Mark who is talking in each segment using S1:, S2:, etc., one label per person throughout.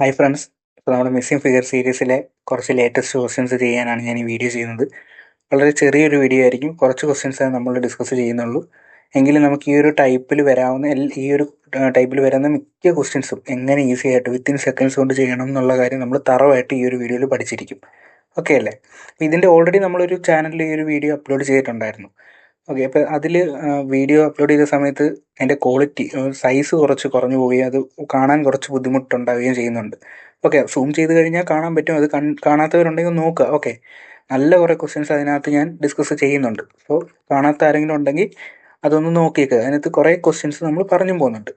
S1: Hi friends. ഇപ്പോൾ നമ്മുടെ missing figure സീരീസിലെ കുറച്ച് ലേറ്റസ്റ്റ് ക്വസ്റ്റ്യൻസ് ചെയ്യാനാണ് ഞാൻ ഈ വീഡിയോ ചെയ്യുന്നത്. വളരെ ചെറിയൊരു വീഡിയോ ആയിരിക്കും. കുറച്ച് ക്വസ്റ്റ്യൻസ് നമ്മൾ ഡിസ്കസ് ചെയ്യുന്നുള്ളൂ. എങ്കിലും നമുക്ക് ഈ ഒരു ടൈപ്പിൽ വരാവുന്ന ടൈപ്പിൽ വരുന്ന മിക്ക ക്വസ്റ്റ്യൻസും എങ്ങനെ ഈസി ആയിട്ട് വിത്തിൻ സെക്കൻഡ്സ് കൊണ്ട് ചെയ്യണം എന്നുള്ള കാര്യം നമ്മൾ തറവായിട്ട് ഈ ഒരു വീഡിയോയിൽ പഠിച്ചിരിക്കും. ഓക്കെ അല്ലേ? അപ്പോൾ ഇതിൻ്റെ ഓൾറെഡി നമ്മളൊരു ചാനലിൽ ഈ ഒരു വീഡിയോ അപ്ലോഡ് ചെയ്തിട്ടുണ്ടായിരുന്നു. ഓക്കെ, അപ്പോൾ അതിൽ വീഡിയോ അപ്ലോഡ് ചെയ്ത സമയത്ത് അതിൻ്റെ ക്വാളിറ്റി സൈസ് കുറച്ച് കുറഞ്ഞു പോവുകയും അത് കാണാൻ കുറച്ച് ബുദ്ധിമുട്ടുണ്ടാവുകയും ചെയ്യുന്നുണ്ട്. ഓക്കെ, സൂം ചെയ്ത് കഴിഞ്ഞാൽ കാണാൻ പറ്റും. അത് കാണാത്തവരുണ്ടെങ്കിൽ നോക്കുക. ഓക്കെ, നല്ല കുറേ ക്വസ്റ്റ്യൻസ് അതിനകത്ത് ഞാൻ ഡിസ്കസ് ചെയ്യുന്നുണ്ട്. അപ്പോൾ കാണാത്ത ആരെങ്കിലും ഉണ്ടെങ്കിൽ അതൊന്ന് നോക്കിയേക്കുക. അതിനകത്ത് കുറേ ക്വസ്റ്റ്യൻസ് നമ്മൾ പറഞ്ഞും പോകുന്നുണ്ട്.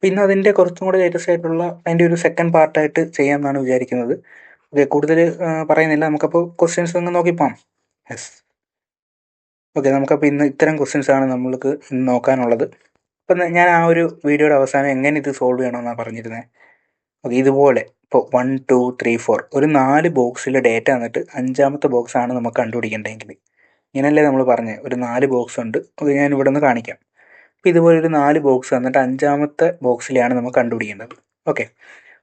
S1: പിന്നെ അതിൻ്റെ കുറച്ചും കൂടെ ലേറ്റസ്റ്റ് ആയിട്ടുള്ള അതിൻ്റെ ഒരു സെക്കൻഡ് പാർട്ടായിട്ട് ചെയ്യാമെന്നാണ് വിചാരിക്കുന്നത്. ഓക്കെ, കൂടുതൽ പറയുന്നില്ല. നമുക്കപ്പോൾ ക്വസ്റ്റ്യൻസ് ഒന്ന് നോക്കിപ്പോം. യെസ്. ഓക്കെ, നമുക്കപ്പോൾ ഇന്ന് ഇത്തരം ക്വസ്റ്റ്യൻസാണ് നമ്മൾക്ക് ഇന്ന് നോക്കാനുള്ളത്. അപ്പം ഞാൻ ആ ഒരു വീഡിയോയുടെ അവസാനം എങ്ങനെ ഇത് സോൾവ് ചെയ്യണമെന്നാണ് പറഞ്ഞിരുന്നത്. ഓക്കെ, ഇതുപോലെ ഇപ്പോൾ 1 2 3 4 ഒരു 4 ബോക്സിൽ ഡേറ്റ തന്നിട്ട് അഞ്ചാമത്തെ ബോക്സാണ് നമുക്ക് കണ്ടുപിടിക്കേണ്ടതെങ്കിൽ ഇങ്ങനെയല്ലേ നമ്മൾ പറഞ്ഞത്. ഒരു 4 ബോക്സ് ഉണ്ട്. അത് ഞാൻ ഇവിടെ നിന്ന് കാണിക്കാം. അപ്പോൾ ഇതുപോലെ ഒരു 4 ബോക്സ് തന്നിട്ട് അഞ്ചാമത്തെ ബോക്സിലെയാണ് നമുക്ക് കണ്ടുപിടിക്കേണ്ടത്. ഓക്കെ,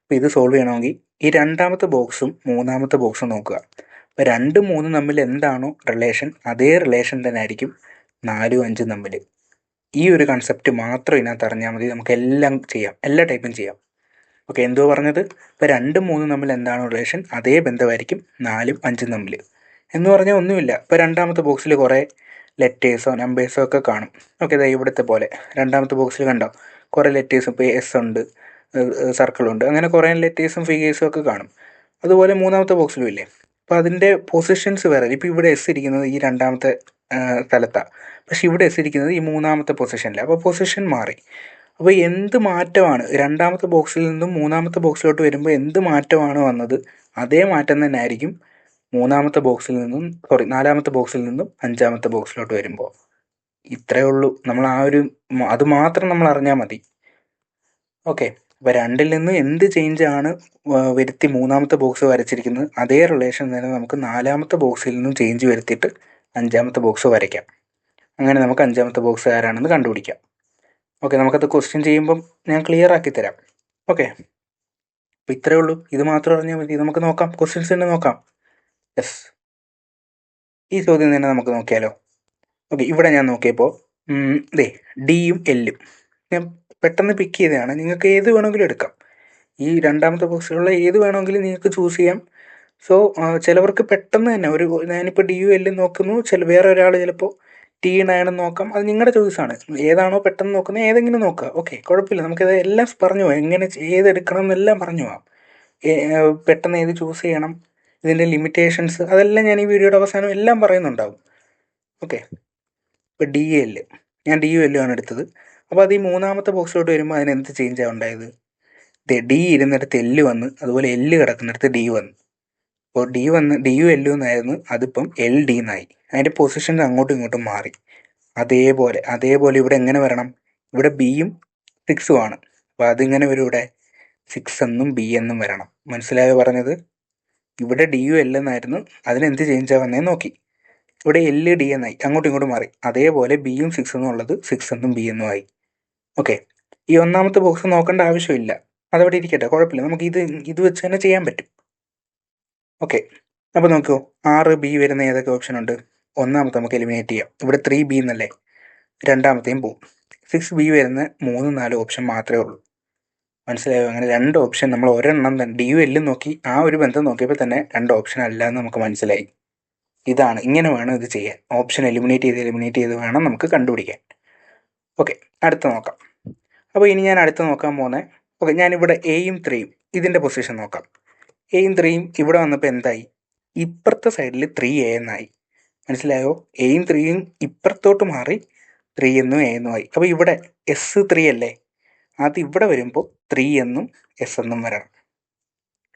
S1: അപ്പോൾ ഇത് സോൾവ് ചെയ്യണമെങ്കിൽ ഈ രണ്ടാമത്തെ ബോക്സും മൂന്നാമത്തെ ബോക്സും നോക്കുക. അപ്പോൾ 2 3 തമ്മിൽ എന്താണോ റിലേഷൻ അതേ റിലേഷൻ തന്നെ ആയിരിക്കും 4 5 തമ്മിൽ. ഈ ഒരു കൺസെപ്റ്റ് മാത്രം ഇതിനകത്ത് അറിഞ്ഞാൽ മതി. നമുക്ക് എല്ലാം ചെയ്യാം, എല്ലാ ടൈപ്പും ചെയ്യാം. ഓക്കെ, എന്തോ പറഞ്ഞത്? ഇപ്പോൾ 2 3 തമ്മിൽ എന്താണോ റിലേഷൻ അതേ ബന്ധമായിരിക്കും 4 5 തമ്മിൽ എന്ന് പറഞ്ഞാൽ ഒന്നുമില്ല. ഇപ്പോൾ രണ്ടാമത്തെ ബോക്സിൽ കുറേ ലെറ്റേഴ്സോ നമ്പേഴ്സോ ഒക്കെ കാണും. ഓക്കെ, ഇതാ ഇവിടുത്തെ പോലെ രണ്ടാമത്തെ ബോക്സിൽ കണ്ടോ കുറേ ലെറ്റേഴ്സും. ഇപ്പോൾ എസ് ഉണ്ട്, സർക്കിളുണ്ട്, അങ്ങനെ കുറേ ലെറ്റേഴ്സും ഫിഗേഴ്സും ഒക്കെ കാണും. അതുപോലെ മൂന്നാമത്തെ ബോക്സിലും ഇല്ലേ. അപ്പോൾ അതിൻ്റെ പൊസിഷൻസ് വേറെ. ഇപ്പോൾ ഇവിടെ എസ് ഇരിക്കുന്നത് ഈ രണ്ടാമത്തെ സ്ഥലത്താണ്, പക്ഷെ ഇവിടെ എസ് ഇരിക്കുന്നത് ഈ മൂന്നാമത്തെ പൊസിഷനിലാണ്. അപ്പോൾ പൊസിഷൻ മാറി. അപ്പോൾ എന്ത് മാറ്റമാണ് രണ്ടാമത്തെ ബോക്സിൽ നിന്നും മൂന്നാമത്തെ ബോക്സിലോട്ട് വരുമ്പോൾ എന്ത് മാറ്റമാണ് വന്നത് അതേ മാറ്റം തന്നെ ആയിരിക്കും നാലാമത്തെ ബോക്സിൽ നിന്നും അഞ്ചാമത്തെ ബോക്സിലോട്ട് വരുമ്പോൾ. ഇത്രയേ ഉള്ളൂ. നമ്മൾ അത് മാത്രം നമ്മൾ അറിഞ്ഞാൽ മതി. ഓക്കെ, അപ്പോൾ രണ്ടിൽ നിന്ന് എന്ത് ചേഞ്ചാണ് വരുത്തി മൂന്നാമത്തെ ബോക്സ് വരച്ചിരിക്കുന്നത് അതേ റിലേഷൻ തന്നെ നമുക്ക് നാലാമത്തെ ബോക്സിൽ നിന്നും ചേഞ്ച് വരുത്തിയിട്ട് അഞ്ചാമത്തെ ബോക്സ് വരയ്ക്കാം. അങ്ങനെ നമുക്ക് അഞ്ചാമത്തെ ബോക്സ് ആരാണെന്ന് കണ്ടുപിടിക്കാം. ഓക്കെ, നമുക്കത് ക്വസ്റ്റ്യൻ ചെയ്യുമ്പം ഞാൻ ക്ലിയർ ആക്കി തരാം. ഓക്കെ, അപ്പോൾ ഇത്രയേ ഉള്ളൂ. ഇത് മാത്രം അറിഞ്ഞാൽ മതി. നമുക്ക് നോക്കാം, ക്വസ്റ്റ്യൻസ് തന്നെ നോക്കാം. യെസ്, ഈ ചോദ്യം തന്നെ നമുക്ക് നോക്കിയാലോ. ഓക്കെ, ഇവിടെ ഞാൻ നോക്കിയപ്പോൾ ഡിയും എല്ലും ഞാൻ പെട്ടെന്ന് പിക്ക് ചെയ്തതാണ്. നിങ്ങൾക്ക് ഏത് വേണമെങ്കിലും എടുക്കാം. ഈ രണ്ടാമത്തെ ബോക്സിലുള്ള ഏത് വേണമെങ്കിലും നിങ്ങൾക്ക് ചൂസ് ചെയ്യാം. സോ ചിലവർക്ക് പെട്ടെന്ന് തന്നെ ഞാനിപ്പോൾ ഡിയും എല്ലും നോക്കുന്നു, വേറെ ഒരാൾ ചിലപ്പോൾ ടി നയനും നോക്കാം. അത് നിങ്ങളുടെ ചോയ്സാണ്. ഏതാണോ പെട്ടെന്ന് നോക്കുന്നത് ഏതെങ്കിലും നോക്കുക. ഓക്കെ, കുഴപ്പമില്ല. നമുക്കത് എല്ലാം പറഞ്ഞു പോകാം. ഏതെടുക്കണം എന്നെല്ലാം പറഞ്ഞു പോകാം. പെട്ടെന്ന് ഏത് ചൂസ് ചെയ്യണം, ഇതിൻ്റെ ലിമിറ്റേഷൻസ്, അതെല്ലാം ഞാൻ ഈ വീഡിയോയുടെ അവസാനം എല്ലാം പറയുന്നുണ്ടാവും. ഓക്കെ, ഇപ്പോൾ ഡി എല്ല് ഞാൻ ഡി യു എല്ലും ആണ് എടുത്തത്. അപ്പോൾ അത് ഈ മൂന്നാമത്തെ ബോക്സിലോട്ട് വരുമ്പോൾ അതിന് എന്ത് ചേഞ്ചാണ് ഉണ്ടായത്? ഡി ഇരുന്നിടത്ത് എല്ല് വന്ന്, അതുപോലെ എല്ല് കിടക്കുന്നിടത്ത് ഡി വന്നു. അപ്പോൾ ഡി യു എല്ലു എന്നായിരുന്നു, അതിപ്പം എൽ ഡി എന്നായി. അതിൻ്റെ പൊസിഷൻസ് അങ്ങോട്ടും ഇങ്ങോട്ടും മാറി. അതേപോലെ ഇവിടെ എങ്ങനെ വരണം? ഇവിടെ ബിയും 6ഉം ആണ്. അപ്പോൾ അതിങ്ങനെ വരും. ഇവിടെ 6 എന്നും ബി എന്നും വരണം. മനസ്സിലായോ പറഞ്ഞത്? ഇവിടെ ഡി യു എൽ എന്നായിരുന്നു, അതിനെന്ത് ചേഞ്ചാണ് വന്നതെന്ന് നോക്കി. ഇവിടെ എൽ ഡി എന്നായി, അങ്ങോട്ടും ഇങ്ങോട്ടും മാറി. അതേപോലെ ബിയും 6 എന്നുള്ളത് 6 എന്നും ബി എന്നും ആയി. ഓക്കെ, ഈ ഒന്നാമത്തെ ബോക്സ് നോക്കേണ്ട ആവശ്യമില്ല, അതവിടെ ഇരിക്കട്ടെ, കുഴപ്പമില്ല. നമുക്ക് ഇത് വെച്ച് തന്നെ ചെയ്യാൻ പറ്റും. ഓക്കെ, അപ്പോൾ നോക്കൂ, 6 ബി വരുന്ന ഏതൊക്കെ ഓപ്ഷൻ ഉണ്ട്? ഒന്നാമത്തെ നമുക്ക് എലിമിനേറ്റ് ചെയ്യാം. ഇവിടെ 3 ബി എന്നല്ലേ, രണ്ടാമത്തെയും പോവും. 6 ബി വരുന്ന 3 4 ഓപ്ഷൻ മാത്രമേ ഉള്ളൂ. മനസ്സിലായോ? അങ്ങനെ 2 ഓപ്ഷൻ നമ്മൾ ഒരെണ്ണം തന്നെ ഡി യു എല്ലും നോക്കി, ആ ഒരു ബന്ധം നോക്കിയപ്പോൾ തന്നെ 2 ഓപ്ഷൻ അല്ല എന്ന് നമുക്ക് മനസ്സിലായി. ഇങ്ങനെ വേണം ഇത് ചെയ്യാൻ. ഓപ്ഷൻ എലിമിനേറ്റ് ചെയ്ത് വേണം നമുക്ക് കണ്ടുപിടിക്കാൻ. ഓക്കെ, അടുത്ത നോക്കാം. അപ്പോൾ ഇനി ഞാൻ അടുത്ത് നോക്കാൻ പോകുന്നത്, ഓക്കെ, ഞാനിവിടെ എയും 3യും ഇതിൻ്റെ പൊസിഷൻ നോക്കാം. എയും 3യും ഇവിടെ വന്നപ്പോൾ എന്തായി? ഇപ്പുറത്തെ സൈഡിൽ 3A എന്നായി. മനസ്സിലായോ? എയും 3യും ഇപ്പുറത്തോട്ട് മാറി 3 എന്നും എ എന്നും ആയി. അപ്പോൾ ഇവിടെ S3 അല്ലേ, അത് ഇവിടെ വരുമ്പോൾ 3 എന്നും S എന്നും വരണം.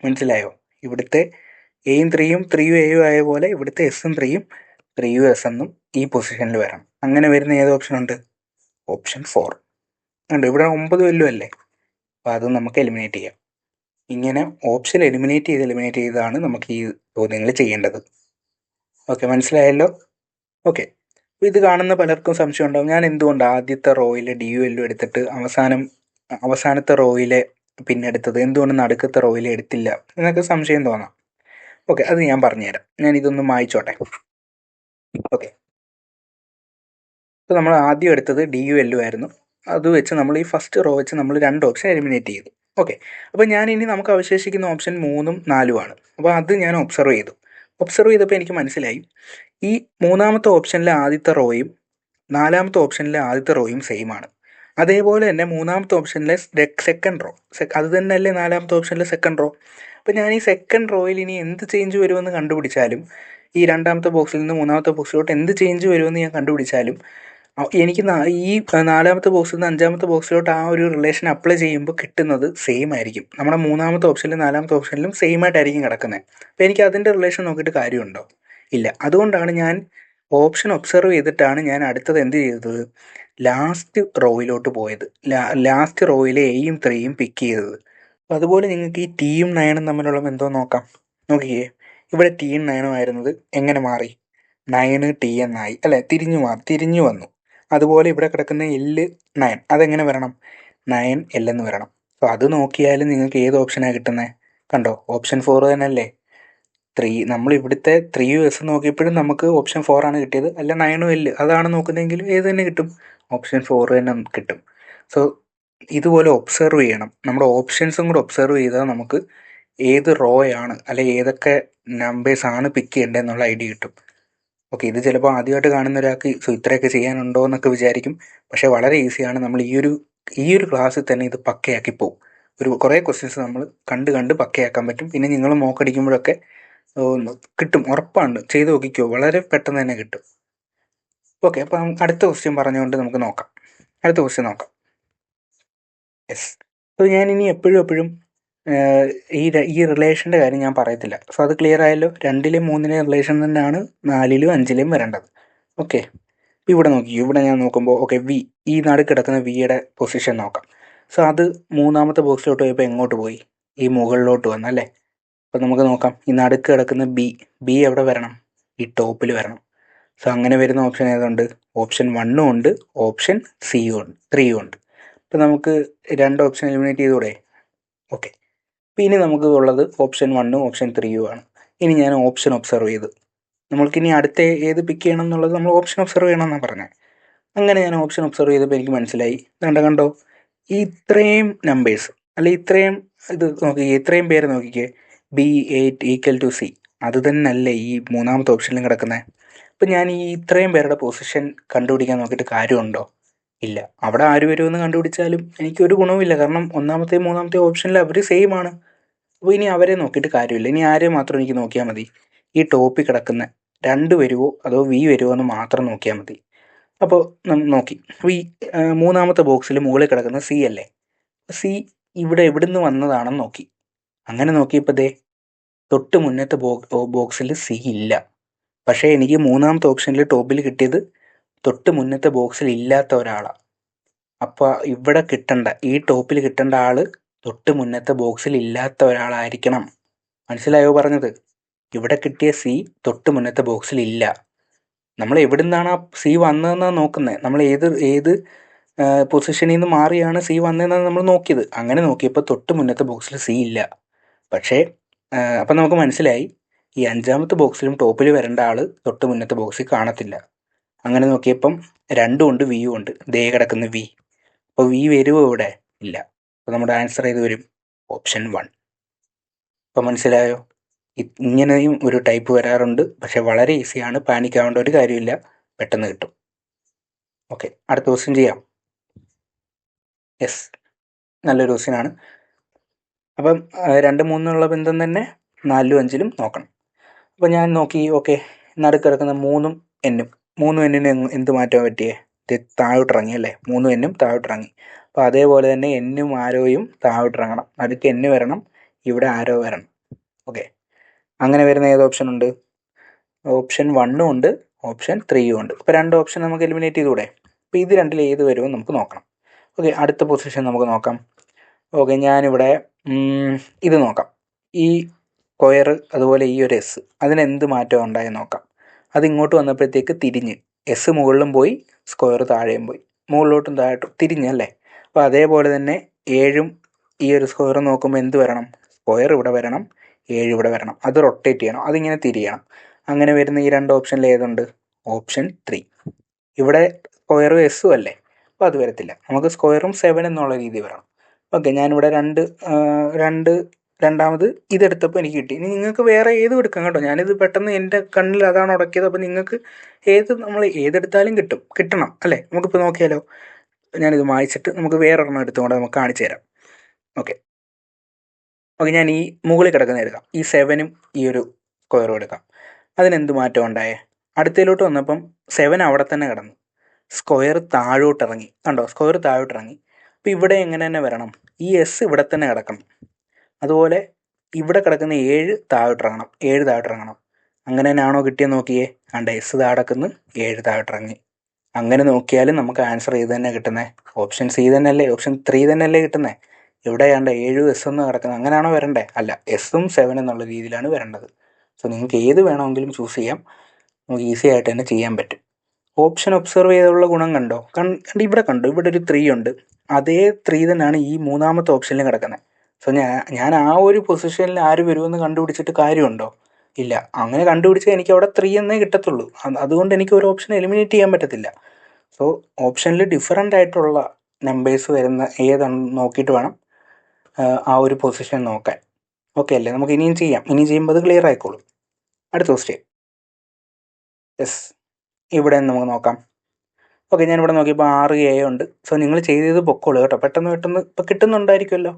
S1: മനസ്സിലായോ? ഇവിടുത്തെ എയും 3യും 3യും എയും ആയ പോലെ ഇവിടുത്തെ എസും 3യും 3യും എസ് എന്നും ഈ പൊസിഷനിൽ വരണം. അങ്ങനെ വരുന്ന ഏത് ഓപ്ഷൻ ഉണ്ട്? ഓപ്ഷൻ 4 ഉണ്ട്. ഇവിടെ 9 വല്ലതും അല്ലേ, അപ്പോൾ അത് നമുക്ക് എലിമിനേറ്റ് ചെയ്യാം. ഇങ്ങനെ ഓപ്ഷൻ എലിമിനേറ്റ് ചെയ്താണ് നമുക്ക് ഈ ചോദ്യങ്ങൾ ചെയ്യേണ്ടത്. ഓക്കെ, മനസ്സിലായല്ലോ? ഓക്കെ, അപ്പോൾ ഇത് കാണുന്ന പലർക്കും സംശയം ഉണ്ടാവും, ഞാൻ എന്തുകൊണ്ട് ആദ്യത്തെ റോയിൽ ഡി യു എല്ലും എടുത്തിട്ട് അവസാനത്തെ റോയിലെ പിന്നെ എടുത്തത്, എന്തുകൊണ്ട് നടുക്കത്തെ റോയിൽ എടുത്തില്ല എന്നൊക്കെ സംശയം തോന്നാം. ഓക്കെ, അത് ഞാൻ പറഞ്ഞുതരാം. ഞാൻ ഇതൊന്ന് മായ്ച്ചോട്ടെ. ഓക്കെ, ഇപ്പോൾ നമ്മൾ ആദ്യം എടുത്തത് ഡി യു എൽ ആയിരുന്നു. അത് വെച്ച് നമ്മൾ ഈ ഫസ്റ്റ് റോ വെച്ച് നമ്മൾ 2 ഓപ്ഷൻ എലിമിനേറ്റ് ചെയ്തു. ഓക്കെ, അപ്പോൾ ഇനി നമുക്ക് അവശേഷിക്കുന്ന ഓപ്ഷൻ 3ഉം 4ഉം ആണ്. അപ്പോൾ അത് ഞാൻ ഒബ്സർവ് ചെയ്തു. ഒബ്സർവ് ചെയ്തപ്പോൾ എനിക്ക് മനസ്സിലായി, ഈ മൂന്നാമത്തെ ഓപ്ഷനിലെ ആദ്യത്തെ റോയും നാലാമത്തെ ഓപ്ഷനിലെ ആദ്യത്തെ റോയും സെയിം ആണ്. അതേപോലെ തന്നെ മൂന്നാമത്തെ ഓപ്ഷനിലെ സെക്കൻഡ് റോ അത് തന്നെയല്ലേ നാലാമത്തെ ഓപ്ഷനിലെ സെക്കൻഡ് റോ. അപ്പോൾ ഞാൻ ഈ സെക്കൻഡ് റോയിൽ ഇനി എന്ത് ചേഞ്ച് വരുമെന്ന് കണ്ടുപിടിച്ചാലും, ഈ രണ്ടാമത്തെ ബോക്സിൽ നിന്ന് മൂന്നാമത്തെ ബോക്സിലോട്ട് എന്ത് ചേഞ്ച് വരുമെന്ന് ഞാൻ കണ്ടുപിടിച്ചാലും, എനിക്ക് ഈ നാലാമത്തെ ബോക്സിൽ നിന്ന് അഞ്ചാമത്തെ ബോക്സിലോട്ട് ആ ഒരു റിലേഷൻ അപ്ലൈ ചെയ്യുമ്പോൾ കിട്ടുന്നത് സെയിം ആയിരിക്കും. നമ്മുടെ മൂന്നാമത്തെ ഓപ്ഷനിലും നാലാമത്തെ ഓപ്ഷനിലും സെയിം ആയിട്ടായിരിക്കും കിടക്കുന്നത്. അപ്പോൾ എനിക്ക് അതിൻ്റെ റിലേഷൻ നോക്കിയിട്ട് കാര്യമുണ്ടോ? ഇല്ല. അതുകൊണ്ടാണ് ഞാൻ ഓപ്ഷൻ ഒബ്സർവ് ചെയ്തിട്ടാണ് ഞാൻ അടുത്തത് എന്ത് ചെയ്തത്, ലാസ്റ്റ് റോയിലോട്ട് പോയത്. ലാസ്റ്റ് റോയിലെ എയും 3യും പിക്ക് ചെയ്തത്. അപ്പോൾ അതുപോലെ നിങ്ങൾക്ക് ഈ ടീയും 9ഉം തമ്മിലുള്ള ബന്ധം നോക്കാം. നോക്കിയേ, ഇവിടെ ടീയും 9ഉം ആയിരുന്നത് എങ്ങനെ മാറി? 9 ടി എന്നായി അല്ലേ? തിരിഞ്ഞു വന്നു. അതുപോലെ ഇവിടെ കിടക്കുന്ന L 9 അതെങ്ങനെ വരണം? 9 L എന്ന് വരണം. അപ്പോൾ അത് നോക്കിയാലും നിങ്ങൾക്ക് ഏത് ഓപ്ഷനാണ് കിട്ടുന്നത്? കണ്ടോ, ഓപ്ഷൻ 4 തന്നെയല്ലേ. നമ്മൾ ഇവിടുത്തെ 3US നോക്കിയപ്പോഴും നമുക്ക് ഓപ്ഷൻ 4 ആണ് കിട്ടിയത്. അല്ല 9 L അതാണ് നോക്കുന്നതെങ്കിലും ഏത് തന്നെ കിട്ടും? ഓപ്ഷൻ 4 തന്നെ കിട്ടും. സോ ഇതുപോലെ ഒബ്സർവ് ചെയ്യണം. നമ്മുടെ ഓപ്ഷൻസും കൂടെ ഒബ്സർവ് ചെയ്താൽ നമുക്ക് ഏത് റോ ആണ് അല്ലെ ഏതൊക്കെ നമ്പേഴ്സ് ആണ് പിക്ക് ചെയ്യേണ്ടതെന്നുള്ള ഐഡിയ കിട്ടും. ഓക്കെ, ഇത് ചിലപ്പോൾ ആദ്യമായിട്ട് കാണുന്ന ഒരാൾക്ക് ഇത്രയൊക്കെ ചെയ്യാനുണ്ടോ എന്നൊക്കെ വിചാരിക്കും. പക്ഷേ വളരെ ഈസിയാണ്. നമ്മൾ ഈ ഒരു ക്ലാസ്സിൽ തന്നെ ഇത് പക്കയാക്കി പോകും. കുറേ ക്വസ്റ്റ്യൻസ് നമ്മൾ കണ്ട് പക്കയാക്കാൻ പറ്റും. പിന്നെ നിങ്ങൾ മോക്കടിക്കുമ്പോഴൊക്കെ കിട്ടും, ഉറപ്പാണ്. ചെയ്ത് നോക്കിക്കോ, വളരെ പെട്ടെന്ന് തന്നെ കിട്ടും. ഓക്കെ, അപ്പം അടുത്ത ക്വസ്റ്റ്യൻ പറഞ്ഞുകൊണ്ട് നമുക്ക് നോക്കാം. അടുത്ത ക്വസ്റ്റ്യൻ നോക്കാം. യെസ്, അപ്പോൾ ഞാൻ ഇനി എപ്പോഴും ഈ റിലേഷൻ്റെ കാര്യം ഞാൻ പറയത്തില്ല. സോ അത് ക്ലിയർ ആയല്ലോ. 2ലെയും 3ലെയും റിലേഷൻ തന്നെയാണ് 4ലും 5ലെയും വരേണ്ടത്. ഓക്കെ, ഇപ്പോൾ ഇവിടെ നോക്കി, ഇവിടെ ഞാൻ നോക്കുമ്പോൾ ഓക്കെ, ഈ നടുക്കിടക്കുന്ന വിയുടെ പൊസിഷൻ നോക്കാം. സോ അത് മൂന്നാമത്തെ ബോക്സിലോട്ട് പോയപ്പോൾ എങ്ങോട്ട് പോയി? ഈ മുകളിലോട്ട് വന്നല്ലേ. അപ്പോൾ നമുക്ക് നോക്കാം, ഈ നടുക്ക് കിടക്കുന്ന ബി എവിടെ വരണം? ഈ ടോപ്പിൽ വരണം. സോ അങ്ങനെ വരുന്ന ഓപ്ഷൻ ഏതുണ്ട്? ഓപ്ഷൻ 1ഉം ഉണ്ട്, ഓപ്ഷൻ 3യും ഉണ്ട്. അപ്പോൾ നമുക്ക് 2 ഓപ്ഷൻ എലിമിനേറ്റ് ചെയ്തൂടെ? ഓക്കെ, അപ്പോൾ ഇനി നമുക്ക് ഉള്ളത് ഓപ്ഷൻ 1ഉം ഓപ്ഷൻ 3യും ആണ്. ഇനി ഞാൻ ഓപ്ഷൻ ഒബ്സർവ് ചെയ്ത്, നമ്മൾക്കിനി അടുത്ത ഏത് പിക്ക് ചെയ്യണം എന്നുള്ളത് നമ്മൾ ഓപ്ഷൻ ഒബ്സർവ് ചെയ്യണമെന്നാണ് പറഞ്ഞത്. അങ്ങനെ ഞാൻ ഓപ്ഷൻ ഒബ്സർവ് ചെയ്തപ്പോൾ എനിക്ക് മനസ്സിലായി, കണ്ടോ, ഈ ഇത്രയും നമ്പേഴ്സ് അല്ലെ ഇത്രയും ഇത് നോക്കിക്കേ, ഇത്രയും പേര് നോക്കിക്കേ, B8 = C അത് തന്നെയല്ലേ ഈ മൂന്നാമത്തെ ഓപ്ഷനിലും കിടക്കുന്നത്. അപ്പം ഞാൻ ഈ ഇത്രയും പേരുടെ പൊസിഷൻ കണ്ടുപിടിക്കാൻ നോക്കിയിട്ട് കാര്യമുണ്ടോ? ഇല്ല. അവിടെ ആര് വരുമെന്ന് കണ്ടുപിടിച്ചാലും എനിക്കൊരു ഗുണവുമില്ല. കാരണം ഒന്നാമത്തെയും മൂന്നാമത്തെയും ഓപ്ഷനിൽ അവർ സെയിം ആണ്. അപ്പോൾ ഇനി അവരെ നോക്കിയിട്ട് കാര്യമില്ല. ഇനി ആരെ മാത്രം എനിക്ക് നോക്കിയാൽ മതി? ഈ ടോപ്പിൽ കിടക്കുന്ന 2 വരുമോ അതോ V വരുമോ എന്ന് മാത്രം നോക്കിയാൽ മതി. അപ്പോൾ നോക്കി, മൂന്നാമത്തെ ബോക്സിൽ മുകളിൽ കിടക്കുന്ന C അല്ലേ. C ഇവിടെ എവിടുന്ന് വന്നതാണെന്ന് നോക്കി. അങ്ങനെ നോക്കിയപ്പോൾ തൊട്ട് മുന്നത്തെ ബോക്സിൽ C ഇല്ല. പക്ഷേ എനിക്ക് മൂന്നാമത്തെ ഓപ്ഷനിൽ ടോപ്പിൽ കിട്ടിയത് തൊട്ട് മുന്നത്തെ ബോക്സിൽ ഇല്ലാത്ത ഒരാളാണ്. അപ്പോൾ ഇവിടെ കിട്ടേണ്ട, ഈ ടോപ്പിൽ കിട്ടേണ്ട ആൾ തൊട്ട് മുന്നത്തെ ബോക്സിൽ ഇല്ലാത്ത ഒരാളായിരിക്കണം. മനസ്സിലായോ പറഞ്ഞത്? ഇവിടെ കിട്ടിയ C തൊട്ട് മുന്നത്തെ ബോക്സിൽ ഇല്ല. നമ്മൾ എവിടുന്നാണ് ആ C വന്നതെന്നാണ് നോക്കുന്നത്. നമ്മൾ ഏത് പൊസിഷനിൽ നിന്ന് മാറിയാണ് C വന്നതെന്നാണ് നമ്മൾ നോക്കിയത്. അങ്ങനെ നോക്കിയപ്പോൾ തൊട്ട് മുന്നത്തെ ബോക്സിൽ C ഇല്ല. പക്ഷേ അപ്പം നമുക്ക് മനസ്സിലായി, ഈ 5ാമത്തെ ബോക്സിലും ടോപ്പിൽ വരേണ്ട ആൾ തൊട്ട് മുന്നത്തെ ബോക്സിൽ കാണത്തില്ല. അങ്ങനെ നോക്കിയപ്പം 2ഉം ഉണ്ട്, വിയും ഉണ്ട്. കിടക്കുന്ന V. അപ്പോൾ V വരുമോ ഇവിടെ? ഇല്ല. അപ്പോൾ നമ്മുടെ ആൻസർ ഏത് വരും? ഓപ്ഷൻ 1. അപ്പോൾ മനസ്സിലായോ? ഇങ്ങനെയും ഒരു ടൈപ്പ് വരാറുണ്ട്. പക്ഷേ വളരെ ഈസിയാണ്, പാനിക് ആവേണ്ട ഒരു കാര്യമില്ല, പെട്ടെന്ന് കിട്ടും. ഓക്കെ, അടുത്ത ക്വസ്റ്റ്യൻ ചെയ്യാം. യെസ്, നല്ലൊരു ക്വസ്റ്റ്യനാണ്. അപ്പം 2, 3 ബന്ധം തന്നെ 4ലും 5ലും നോക്കണം. അപ്പോൾ ഞാൻ നോക്കി, ഓക്കെ, നടുക്കിടക്കുന്ന 3ഉം Nനും എന്ത് മാറ്റം പറ്റിയേ? താഴോട്ടിറങ്ങി അല്ലേ. 3ഉം Nനും താഴോട്ടിറങ്ങി. അപ്പോൾ അതേപോലെ തന്നെ Nനും ആരോയും താഴോട്ടിറങ്ങണം. നടുക്ക് N വരണം, ഇവിടെ ആരോ വരണം. ഓക്കെ, അങ്ങനെ വരുന്ന ഏത് ഓപ്ഷൻ ഉണ്ട്? ഓപ്ഷൻ 1ഉം ഉണ്ട്, ഓപ്ഷൻ 3യും ഉണ്ട്. ഇപ്പോൾ 2 ഓപ്ഷൻ നമുക്ക് എലിമിനേറ്റ് ചെയ്തുകൂടെ? അപ്പോൾ ഇത് രണ്ടിൽ ഏത് വരുമെന്ന് നമുക്ക് നോക്കണം. ഓക്കെ, അടുത്ത പൊസിഷൻ നമുക്ക് നോക്കാം. ഓക്കെ, ഞാനിവിടെ ഇത് നോക്കാം. ഈ സ്ക്വയർ അതുപോലെ ഈ ഒരു S അതിനെന്ത് മാറ്റം ഉണ്ടായെന്ന് നോക്കാം. അതിങ്ങോട്ട് വന്നപ്പോഴത്തേക്ക് തിരിഞ്ഞ് S മുകളിലും പോയി, സ്ക്വയർ താഴെയും പോയി, മുകളിലോട്ടും താഴോട്ടും തിരിഞ്ഞല്ലേ. അപ്പോൾ അതേപോലെ തന്നെ 7ഉം ഈ ഒരു സ്ക്വയർ നോക്കുമ്പോൾ എന്ത് വരണം? സ്ക്വയർ ഇവിടെ വരണം, 7 ഇവിടെ വരണം. അത് റൊട്ടേറ്റ് ചെയ്യണം, അതിങ്ങനെ തിരിയണം. അങ്ങനെ വരുന്ന ഈ രണ്ട് ഓപ്ഷനിൽ ഏതുണ്ട്? ഓപ്ഷൻ 3. ഇവിടെ സ്ക്വയറും എസ്സും അല്ലേ, അപ്പോൾ അത് വരത്തില്ല. നമുക്ക് സ്ക്വയറും 7 എന്നുള്ള രീതി വരണം. ഓക്കെ, ഞാനിവിടെ രണ്ടാമത് ഇതെടുത്തപ്പോൾ എനിക്ക് കിട്ടി. ഇനി നിങ്ങൾക്ക് വേറെ ഏതും എടുക്കാം കേട്ടോ. ഞാനിത് പെട്ടെന്ന് എൻ്റെ കണ്ണിൽ അതാണ് ഉടക്കിയത്. അപ്പോൾ നിങ്ങൾക്ക് നമ്മൾ ഏതെടുത്താലും കിട്ടണം അല്ലേ? നമുക്കിപ്പോൾ നോക്കിയാലോ. ഞാനിത് മായ്ച്ചിട്ട് നമുക്ക് വേറൊരെണ്ണം എടുത്തുകൊണ്ട് നമുക്ക് കാണിച്ചു തരാം. ഓക്കെ, ഞാൻ ഈ മുകളിൽ കിടക്കുന്ന എടുക്കാം. ഈ 7ഉം ഈ ഒരു സ്ക്വയറും എടുക്കാം. അതിനെന്ത് മാറ്റം ഉണ്ടായേ? അടുത്തതിലോട്ട് വന്നപ്പം 7 അവിടെ തന്നെ കിടന്നു, സ്ക്വയർ താഴോട്ടിറങ്ങി. കണ്ടോ, സ്ക്വയർ താഴോട്ടിറങ്ങി. അപ്പോൾ ഇവിടെ എങ്ങനെ തന്നെ വരണം? ഈ എസ് ഇവിടെ തന്നെ കിടക്കണം. അതുപോലെ ഇവിടെ കിടക്കുന്ന 7 താഴോട്ടിറങ്ങണം, 7 താഴോട്ടിറങ്ങണം. അങ്ങനെ തന്നെയാണോ കിട്ടിയെന്ന് നോക്കിയേ. കണ്ട, എസ് താഴെക്കുന്നു, 7 താഴോട്ടിറങ്ങി. അങ്ങനെ നോക്കിയാലും നമുക്ക് ആൻസർ ഇത് തന്നെ കിട്ടുന്നത്. ഓപ്ഷൻ സി തന്നെയല്ലേ, ഓപ്ഷൻ 3 തന്നെയല്ലേ കിട്ടുന്നത്. ഇവിടെ കണ്ട 7 എസ് എന്ന് കിടക്കുന്നത്. അങ്ങനെയാണോ വരണ്ടേ? അല്ല, എസ്സും 7 എന്നുള്ള രീതിയിലാണ് വരേണ്ടത്. സോ നിങ്ങൾക്ക് ഏത് വേണമെങ്കിലും ചൂസ് ചെയ്യാം. നമുക്ക് ഈസി ആയിട്ട് തന്നെ ചെയ്യാൻ പറ്റും. ഓപ്ഷൻ ഒബ്സർവ് ചെയ്തുള്ള ഗുണം കണ്ടോ? ഇവിടെ കണ്ടോ, ഇവിടെ ഒരു 3 ഉണ്ട്. അതേ 3 തന്നെയാണ് ഈ മൂന്നാമത്തെ ഓപ്ഷനിൽ കിടക്കുന്നത്. സോ ഞാൻ ആ ഒരു പൊസിഷനിൽ ആര് വരുമെന്ന് കണ്ടുപിടിച്ചിട്ട് കാര്യമുണ്ടോ? ഇല്ല. അങ്ങനെ കണ്ടുപിടിച്ചാൽ എനിക്ക് അവിടെ 3 എന്നേ കിട്ടത്തുള്ളൂ. അതുകൊണ്ട് എനിക്ക് ഒരു ഓപ്ഷൻ എലിമിനേറ്റ് ചെയ്യാൻ പറ്റത്തില്ല. സോ ഓപ്ഷനിൽ ഡിഫറൻ്റ് ആയിട്ടുള്ള നമ്പേഴ്സ് വരുന്ന ഏതാണെന്ന് നോക്കിയിട്ട് വേണം ആ ഒരു പൊസിഷൻ നോക്കാൻ. ഓക്കെ അല്ലേ? നമുക്ക് ഇനിയും ചെയ്യാം. ഇനിയും ചെയ്യുമ്പോൾ അത് ക്ലിയർ ആയിക്കോളും. അടുത്ത ക്വസ്റ്റ്യൻ. യെസ്, ഇവിടെ നമുക്ക് നോക്കാം. ഓക്കെ, ഞാനിവിടെ നോക്കിയപ്പോൾ 6A ഉണ്ട്. സോ നിങ്ങൾ ചെയ്തത് പൊക്കോളൂ കേട്ടോ. പെട്ടെന്ന് ഇപ്പോൾ കിട്ടുന്നുണ്ടായിരിക്കുമല്ലോ.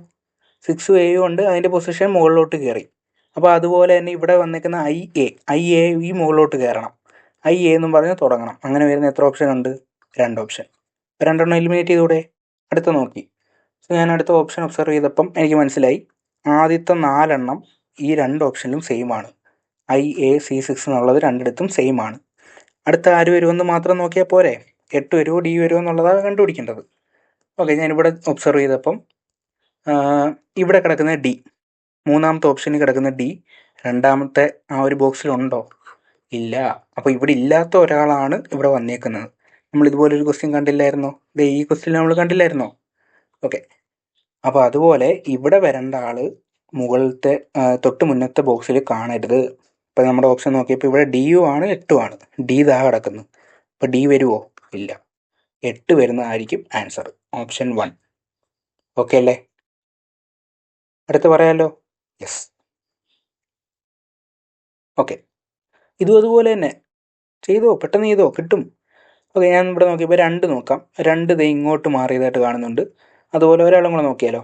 S1: 6A ഉണ്ട്, അതിൻ്റെ പൊസിഷൻ മുകളിലോട്ട് കയറി. അപ്പോൾ അതുപോലെ തന്നെ ഇവിടെ വന്നിരിക്കുന്ന ഐ എ ഈ മുകളിലോട്ട് കയറണം. IA എന്നും പറഞ്ഞ് തുടങ്ങണം. അങ്ങനെ വരുന്ന എത്ര ഓപ്ഷൻ ഉണ്ട്? 2 ഓപ്ഷൻ. രണ്ടെണ്ണം എലിമിനേറ്റ് ചെയ്തൂടെ? അടുത്ത നോക്കി. സോ ഞാൻ അടുത്ത ഓപ്ഷൻ ഒബ്സർവ് ചെയ്തപ്പം എനിക്ക് മനസ്സിലായി ആദ്യത്തെ 4 എണ്ണം ഈ 2 ഓപ്ഷനിലും സെയിം ആണ്. IAC6 എന്നുള്ളത് രണ്ടിടത്തും സെയിം ആണ്. അടുത്ത ആര് വരുമെന്ന് മാത്രം നോക്കിയാൽ പോരെ? 8 വരുമോ D വരുമോ എന്നുള്ളതാണ് കണ്ടുപിടിക്കേണ്ടത്. ഓക്കെ, ഞാനിവിടെ ഒബ്സർവ് ചെയ്തപ്പം ഇവിടെ കിടക്കുന്ന D, മൂന്നാമത്തെ ഓപ്ഷനിൽ കിടക്കുന്ന D രണ്ടാമത്തെ ആ ഒരു ബോക്സിലുണ്ടോ? ഇല്ല. അപ്പോൾ ഇവിടെ ഇല്ലാത്ത ഒരാളാണ് ഇവിടെ വന്നേക്കുന്നത്. നമ്മൾ ഇതുപോലൊരു ക്വസ്റ്റ്യൻ കണ്ടില്ലായിരുന്നോ? ഈ ക്വസ്റ്റ്യൻ നമ്മൾ കണ്ടില്ലായിരുന്നോ? ഓക്കെ, അപ്പോൾ അതുപോലെ ഇവിടെ വരേണ്ട ആൾ മുകളിലത്തെ തൊട്ട് മുന്നത്തെ ബോക്സിൽ കാണരുത്. ഇപ്പോൾ നമ്മുടെ ഓപ്ഷൻ നോക്കിയപ്പോൾ ഇവിടെ DU ആണ്, 8 ആണ്. D ഇതാ കിടക്കുന്നു. അപ്പോൾ D വരുമോ? ഇല്ല. 8 വരുന്നതായിരിക്കും ആൻസർ, ഓപ്ഷൻ 1. ഓക്കെ അല്ലേ? അടുത്ത് പറയാമല്ലോ. യെസ്. ഓക്കെ, ഇതും അതുപോലെ തന്നെ ചെയ്തോ, പെട്ടെന്ന് ചെയ്തോ, കിട്ടും. ഓക്കെ, ഞാൻ ഇവിടെ നോക്കിയപ്പോൾ 2 നോക്കാം. 2 ദേ ഇങ്ങോട്ട് മാറിയതായിട്ട് കാണുന്നുണ്ട്. അതുപോലെ ഒരാളും കൂടെ നോക്കിയാലോ.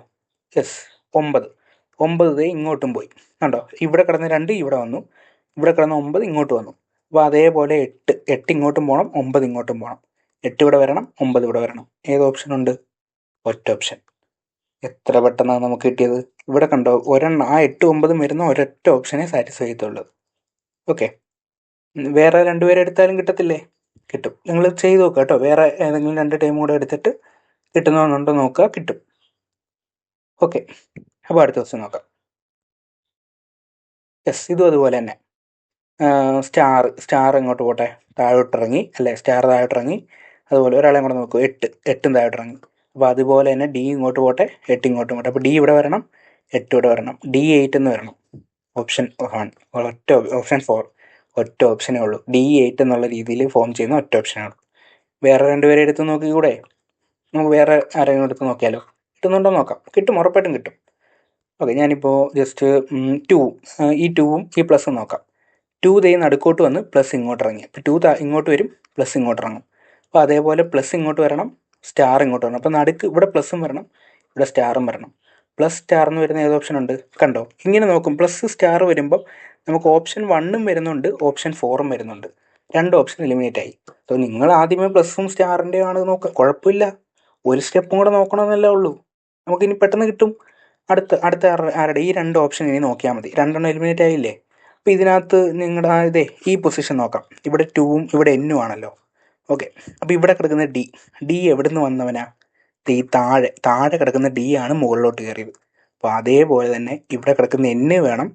S1: യെസ്, 9 ദേ ഇങ്ങോട്ടും പോയി. കണ്ടോ, ഇവിടെ കിടന്ന 2 ഇവിടെ വന്നു, ഇവിടെ കിടന്ന 9 ഇങ്ങോട്ട് വന്നു. അപ്പോൾ അതേപോലെ 8 ഇങ്ങോട്ടും പോകണം, 9 ഇങ്ങോട്ടും പോകണം. 8 ഇവിടെ വരണം, 9 ഇവിടെ വരണം. ഏത് ഓപ്ഷൻ ഉണ്ട്? ഒറ്റ ഓപ്ഷൻ. എത്ര പെട്ടെന്നാണ് നമുക്ക് കിട്ടിയത്. ഇവിടെ കണ്ടോ, ഒരെണ്ണം ആ 8, 9 വരുന്ന ഒരൊറ്റ ഓപ്ഷനെ സാറ്റിസ്ഫൈ ചെയ്തുള്ളൂ. ഓക്കെ, വേറെ 2 പേരെ എടുത്താലും കിട്ടത്തില്ലേ? കിട്ടും. നിങ്ങൾ ചെയ്ത് നോക്കുക കേട്ടോ. വേറെ ഏതെങ്കിലും 2 ടൈം കൂടെ എടുത്തിട്ട് കിട്ടുന്നവന്നുണ്ടോ നോക്കുക, കിട്ടും. ഓക്കെ, അപ്പോൾ അടുത്ത ദിവസം നോക്കാം. യെസ്, ഇതും അതുപോലെ തന്നെ. സ്റ്റാർ ഇങ്ങോട്ട് പോട്ടെ, താഴോട്ടിറങ്ങി അല്ലേ, സ്റ്റാർ താഴോട്ടിറങ്ങി. അതുപോലെ ഒരാളെ കൂടെ നോക്കൂ, 8ഉം താഴോട്ടിറങ്ങി. അപ്പോൾ അതുപോലെ തന്നെ D ഇങ്ങോട്ട് പോട്ടെ, 8 ഇങ്ങോട്ടും പോട്ടെ. അപ്പോൾ D ഇവിടെ വരണം, 8 ഇവിടെ വരണം. D8 എന്ന് വരണം. ഓപ്ഷൻ 1, ഓപ്ഷൻ 4 ഒറ്റ ഓപ്ഷനേ ഉള്ളൂ. D8 എന്നുള്ള രീതിയിൽ ഫോം ചെയ്യുന്ന ഒറ്റ ഓപ്ഷനാണ്. വേറെ 2 പേരെ എടുത്ത് നോക്കിക്കൂടെ? നമുക്ക് വേറെ ആരെങ്കിലും എടുത്ത് നോക്കിയാലോ. കിട്ടുന്നുണ്ടോ നോക്കാം. കിട്ടും, ഉറപ്പായിട്ടും കിട്ടും. ഓക്കെ, ഞാനിപ്പോൾ ജസ്റ്റ് 2 ഈ 2ഉം ഈ പ്ലസും നോക്കാം. 2 ദേ നടുക്കോട്ട് വന്ന് പ്ലസ് ഇങ്ങോട്ട് ഇറങ്ങി. അപ്പോൾ 2 ഇങ്ങോട്ട് വരും, പ്ലസ് ഇങ്ങോട്ട് ഇറങ്ങും. അപ്പോൾ അതേപോലെ പ്ലസ് ഇങ്ങോട്ട് വരണം, സ്റ്റാർ ഇങ്ങോട്ട് വരണം. അപ്പോൾ നടുക്ക് ഇവിടെ പ്ലസും വരണം, ഇവിടെ സ്റ്റാറും വരണം. പ്ലസ് സ്റ്റാർ എന്ന് വരുന്ന ഏത് ഓപ്ഷൻ ഉണ്ട്? കണ്ടോ, ഇങ്ങനെ നോക്കും. പ്ലസ് സ്റ്റാർ വരുമ്പോൾ നമുക്ക് ഓപ്ഷൻ 1ഉം വരുന്നുണ്ട്, ഓപ്ഷൻ 4ഉം വരുന്നുണ്ട്. 2 ഓപ്ഷൻ എലിമിനേറ്റ് ആയി. സോ നിങ്ങൾ ആദ്യമേ പ്ലസും സ്റ്റാറിൻ്റെയും ആണ് നോക്കുക, കുഴപ്പമില്ല. ഒരു സ്റ്റെപ്പും കൂടെ നോക്കണമെന്നല്ലേ ഉള്ളൂ. നമുക്കിനി പെട്ടെന്ന് കിട്ടും. അടുത്ത ആരുടെ ഈ 2 ഓപ്ഷൻ ഇനി നോക്കിയാൽ മതി. 2 എലിമിനേറ്റ് ആയില്ലേ? അപ്പോൾ ഇതിനകത്ത് നിങ്ങളുടെ ഈ പൊസിഷൻ നോക്കാം. ഇവിടെ 2ഉം ഇവിടെ Nഉം ആണല്ലോ. ഓക്കെ, അപ്പോൾ ഇവിടെ കിടക്കുന്ന D എവിടെ നിന്ന് വന്നവനാ? ഈ താഴെ കിടക്കുന്ന D ആണ് മുകളിലോട്ട് കയറിയത്. അപ്പോൾ അതേപോലെ തന്നെ ഇവിടെ കിടക്കുന്ന N വേണം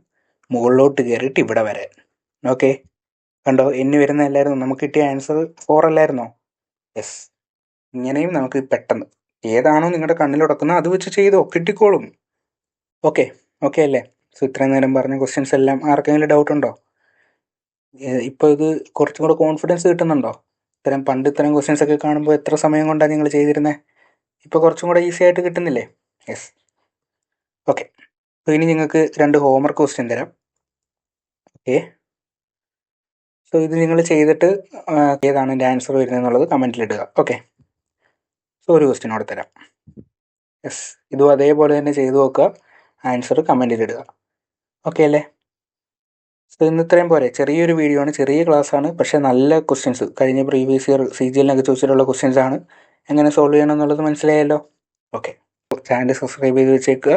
S1: മുകളിലോട്ട് കയറിയിട്ട് ഇവിടെ വരാൻ. ഓക്കെ, കണ്ടോ, N വരുന്നതല്ലായിരുന്നു നമുക്ക് കിട്ടിയ ആൻസർ? 4 അല്ലായിരുന്നോ? യെസ്. ഇങ്ങനെയും നമുക്ക് പെട്ടെന്ന് ഏതാണോ നിങ്ങളുടെ കണ്ണിലുടക്കുന്നത് അത് വെച്ച് ചെയ്തോ, കിട്ടിക്കോളും. ഓക്കെ ഓക്കെ അല്ലേ? സോ ഇത്രയും നേരം പറഞ്ഞ ക്വസ്റ്റ്യൻസ് എല്ലാം ആർക്കെങ്കിലും ഡൗട്ട് ഉണ്ടോ? ഇപ്പോൾ ഇത് കുറച്ചും കൂടെ കോൺഫിഡൻസ് കിട്ടുന്നുണ്ടോ? ഇത്തരം ക്വസ്റ്റ്യൻസ് ഒക്കെ കാണുമ്പോൾ എത്ര സമയം കൊണ്ടാണ് നിങ്ങൾ ചെയ്തിരുന്നത്? ഇപ്പോൾ കുറച്ചും കൂടെ ഈസി ആയിട്ട് കിട്ടുന്നില്ലേ? യെസ്. ഓക്കെ, അപ്പോൾ ഇനി നിങ്ങൾക്ക് 2 ഹോംവർക്ക് ക്വസ്റ്റ്യൻ തരാം. ഓക്കെ, സോ ഇത് നിങ്ങൾ ചെയ്തിട്ട് ഏതാണ് എൻ്റെ ആൻസർ വരുന്നത് എന്നുള്ളത് കമൻറ്റിലിടുക. ഓക്കെ, സോ ഒരു ക്വസ്റ്റ്യൻ കൂടെ തരാം. യെസ്, ഇതും അതേപോലെ തന്നെ ചെയ്തു നോക്കുക, ആൻസർ കമൻറ്റിലിടുക. ഓക്കെ അല്ലേ? സോ ഇന്ന് ഇത്രയും പോരെ. ചെറിയൊരു വീഡിയോ ആണ്, ചെറിയ ക്ലാസ് ആണ്, പക്ഷേ നല്ല ക്വസ്റ്റ്യൻസ് കഴിഞ്ഞ പ്രീവിയസ് ഇയർ CGL ചോദിച്ചിട്ടുള്ള ക്വസ്റ്റ്യൻസ് ആണ്. എങ്ങനെ സോൾവ് ചെയ്യണം എന്നുള്ളത് മനസ്സിലായല്ലോ? ഓക്കെ, ചാനൽ സബ്സ്ക്രൈബ് ചെയ്ത് വെച്ചേക്കുക,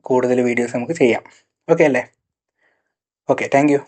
S1: കൂടുതൽ വീഡിയോസ് നമുക്ക് ചെയ്യാം. ഓക്കെ അല്ലേ? Okay, thank you.